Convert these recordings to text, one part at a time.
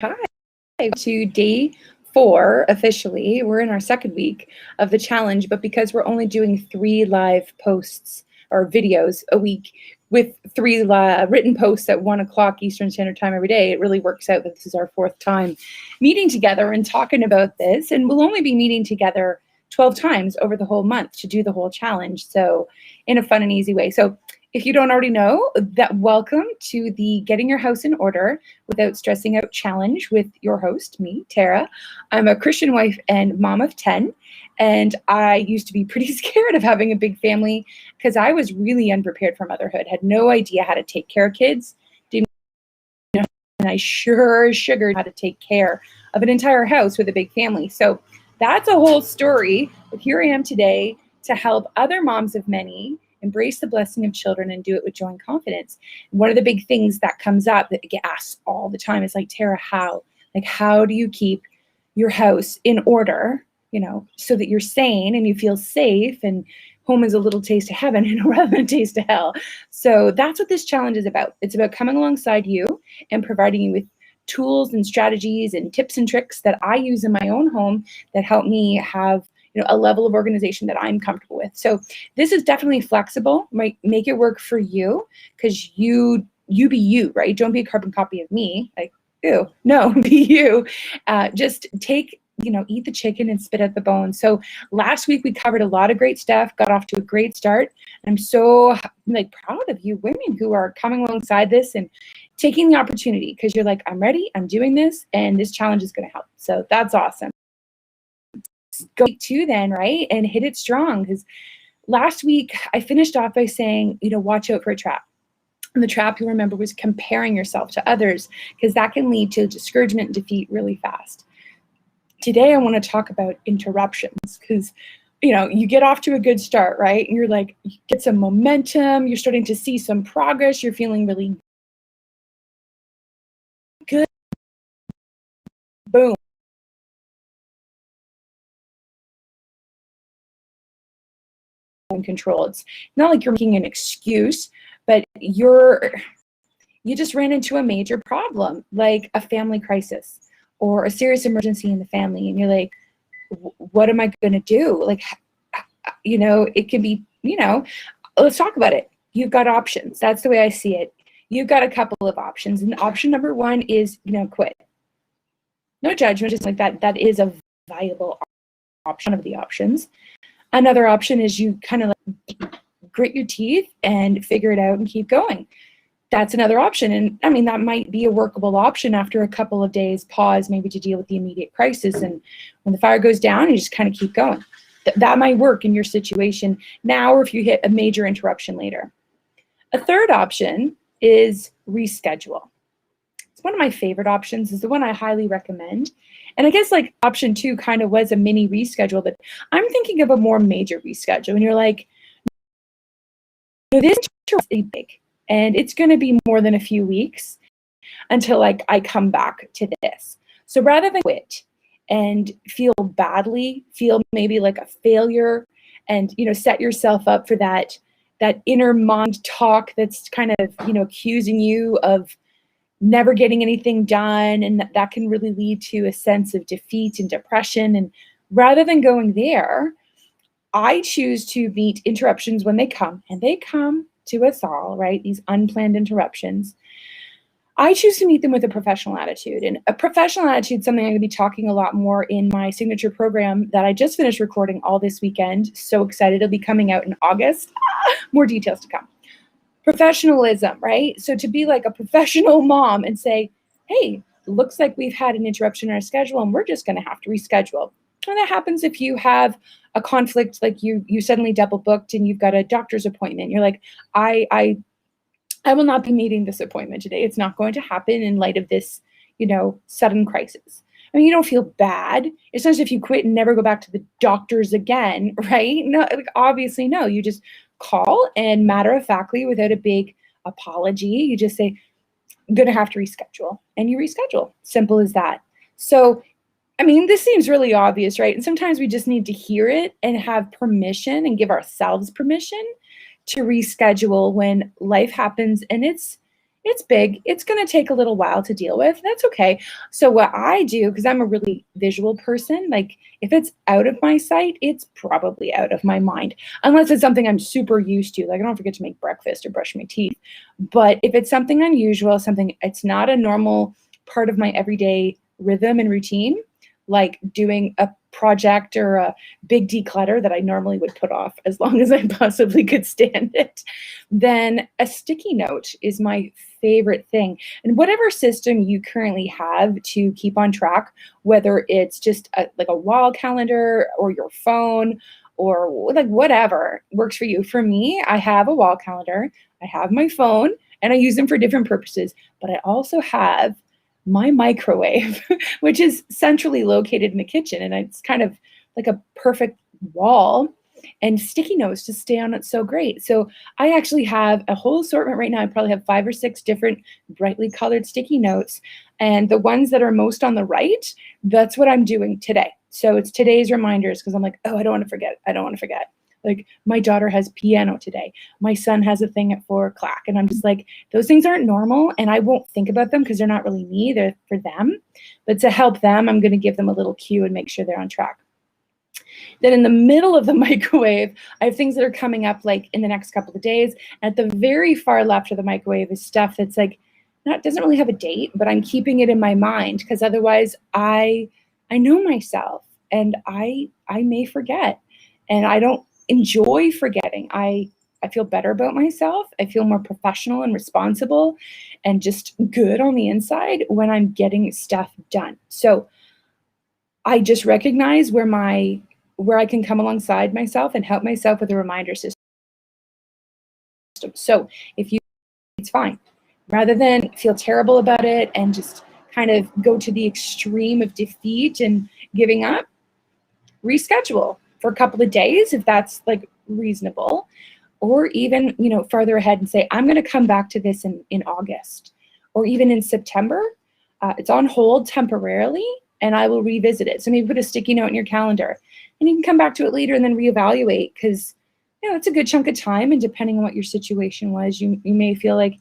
Hi to day 4 officially. We're in our second week of the challenge, but because we're only doing 3 live posts or videos a week with 3 written posts at 1 o'clock Eastern Standard Time every day, it really works out that this is our 4th time meeting together and talking about this. And we'll only be meeting together 12 times over the whole month to do the whole challenge. So in a fun and easy way. So if you don't already know, that welcome to the Getting Your House in Order Without Stressing Out challenge with your host, me, Tara. I'm a Christian wife and mom of 10, and I used to be pretty scared of having a big family because I was really unprepared for motherhood, had no idea how to take care of kids, didn't know, and I sure sugared how to take care of an entire house with a big family. So that's a whole story, but here I am today to help other moms of many embrace the blessing of children and do it with joy and confidence. One of the big things that comes up that get asked all the time is like, Tara, how? Like, how do you keep your house in order, so that you're sane and you feel safe and home is a little taste of heaven and rather than a taste of hell. So that's what this challenge is about. It's about coming alongside you and providing you with tools and strategies and tips and tricks that I use in my own home that help me have a level of organization that I'm comfortable with. So this is definitely flexible, might make it work for you because you be you, right? Don't be a carbon copy of me. Like, ew, no, be you. Just take, eat the chicken and spit out the bones. So last week we covered a lot of great stuff, got off to a great start. I'm so proud of you women who are coming alongside this and taking the opportunity because you're like, I'm ready, I'm doing this, and this challenge is going to help. So that's awesome. Go week 2 then, right? And hit it strong because last week I finished off by saying, watch out for a trap. And the trap, you'll remember, was comparing yourself to others because that can lead to discouragement and defeat really fast. Today, I want to talk about interruptions because, you get off to a good start, right? And you're like, you get some momentum, you're starting to see some progress, you're feeling really good. Boom. Control. It's not like you're making an excuse, but you just ran into a major problem, like a family crisis or a serious emergency in the family, and you're like, what am I going to do? Like, it can be, let's talk about it. You've got options. That's the way I see it. You've got a couple of options, and option number 1 is, quit. No judgment, just like that. That is a viable option of the options. Another option is you kind of grit your teeth and figure it out and keep going. That's another option. And I mean, that might be a workable option after a couple of days pause, maybe to deal with the immediate crisis. And when the fire goes down, you just kind of keep going. That might work in your situation now, or if you hit a major interruption later. A third option is reschedule. It's one of my favorite options. It's the one I highly recommend. And I guess option 2 kind of was a mini reschedule, but I'm thinking of a more major reschedule. And you're like, this is big, and it's going to be more than a few weeks until I come back to this. So rather than quit and feel badly, feel maybe like a failure, and set yourself up for that inner mind talk that's kind of accusing you of never getting anything done, and that can really lead to a sense of defeat and depression. And rather than going there, I choose to meet interruptions when they come, and they come to us all, right? These unplanned interruptions. I choose to meet them with a professional attitude. And a professional attitude is something I'm going to be talking a lot more in my signature program that I just finished recording all this weekend. So excited. It'll be coming out in August. More details to come. Professionalism, right? So to be like a professional mom and say, hey, looks like we've had an interruption in our schedule and we're just going to have to reschedule. And that happens if you have a conflict, like you suddenly double booked and you've got a doctor's appointment. You're like, I will not be meeting this appointment today. It's not going to happen in light of this, sudden crisis. I mean, you don't feel bad. It's not as if you quit and never go back to the doctors again, right? No, obviously, no. You just call and matter-of-factly, without a big apology, you just say, I'm going to have to reschedule. And you reschedule. Simple as that. So, I mean, this seems really obvious, right? And sometimes we just need to hear it and have permission and give ourselves permission to reschedule when life happens and it's It's big. It's going to take a little while to deal with. That's okay. So what I do, because I'm a really visual person, like if it's out of my sight, it's probably out of my mind, unless it's something I'm super used to. Like I don't forget to make breakfast or brush my teeth. But if it's something unusual, something it's not a normal part of my everyday rhythm and routine, like doing a project or a big declutter that I normally would put off as long as I possibly could stand it, then a sticky note is my favorite thing. And whatever system you currently have to keep on track, whether it's just like a wall calendar or your phone or like whatever works for you. For me, I have a wall calendar, I have my phone, and I use them for different purposes, but I also have my microwave, which is centrally located in the kitchen. And it's kind of like a perfect wall. And sticky notes to stay on it so great. So I actually have a whole assortment right now. I probably have 5 or 6 different brightly colored sticky notes. And the ones that are most on the right, that's what I'm doing today. So it's today's reminders because I'm like, oh, I don't want to forget. I don't want to forget. Like my daughter has piano today. My son has a thing at 4 o'clock. And I'm just like, those things aren't normal. And I won't think about them because they're not really me. They're for them. But to help them, I'm going to give them a little cue and make sure they're on track. Then in the middle of the microwave, I have things that are coming up like in the next couple of days. At the very far left of the microwave is stuff that's like, not doesn't really have a date, but I'm keeping it in my mind because otherwise I know myself and I may forget. And I don't enjoy forgetting. I feel better about myself. I feel more professional and responsible and just good on the inside when I'm getting stuff done. So I just recognize where I can come alongside myself and help myself with a reminder system. So if you, it's fine. Rather than feel terrible about it and just kind of go to the extreme of defeat and giving up, reschedule for a couple of days if that's like reasonable, or even, farther ahead and say, I'm going to come back to this in August or even in September. It's on hold temporarily and I will revisit it. So maybe put a sticky note in your calendar and you can come back to it later and then reevaluate because, it's a good chunk of time. And depending on what your situation was, you may feel like,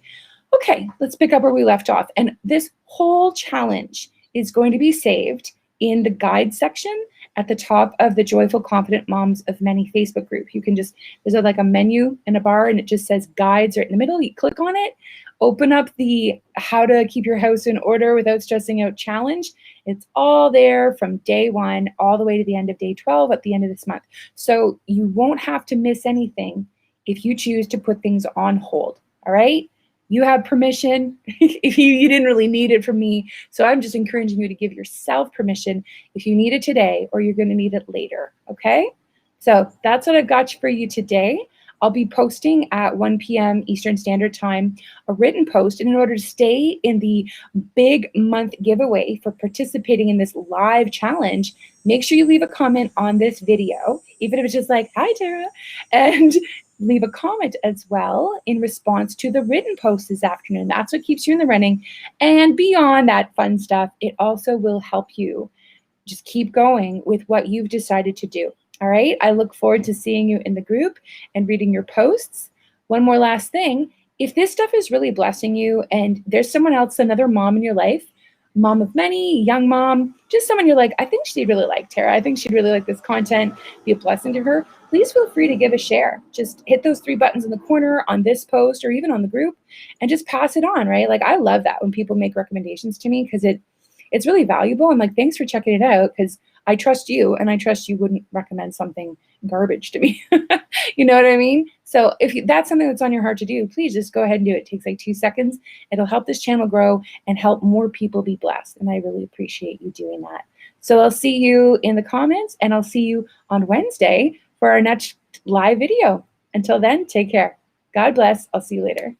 okay, let's pick up where we left off. And this whole challenge is going to be saved in the guide section at the top of the Joyful Confident Moms of Many Facebook group. You can just, there's like a menu and a bar and it just says guides right in the middle. You click on it, open up the how to keep your house in order without stressing out challenge. It's all there from day 1 all the way to the end of day 12 at the end of this month. So you won't have to miss anything if you choose to put things on hold, all right? You have permission if you didn't really need it from me. So I'm just encouraging you to give yourself permission if you need it today or you're going to need it later, okay? So that's what I've got for you today. I'll be posting at 1 p.m. Eastern Standard Time a written post. And in order to stay in the big month giveaway for participating in this live challenge, make sure you leave a comment on this video, even if it's just like, hi, Tara, and leave a comment as well in response to the written post this afternoon. That's what keeps you in the running. And beyond that fun stuff, it also will help you just keep going with what you've decided to do. All right. I look forward to seeing you in the group and reading your posts. One more last thing. If this stuff is really blessing you and there's someone else, another mom in your life, mom of many, young mom, just someone you're like, I think she'd really like Tara. I think she'd really like this content, be a blessing to her. Please feel free to give a share. Just hit those 3 buttons in the corner on this post or even on the group and just pass it on, right? Like I love that when people make recommendations to me because it's really valuable. I'm like, thanks for checking it out because I trust you and I trust you wouldn't recommend something garbage to me. You know what I mean? So if that's something that's on your heart to do, please just go ahead and do it. It takes like 2 seconds. It'll help this channel grow and help more people be blessed. And I really appreciate you doing that. So I'll see you in the comments and I'll see you on Wednesday for our next live video. Until then, take care. God bless. I'll see you later.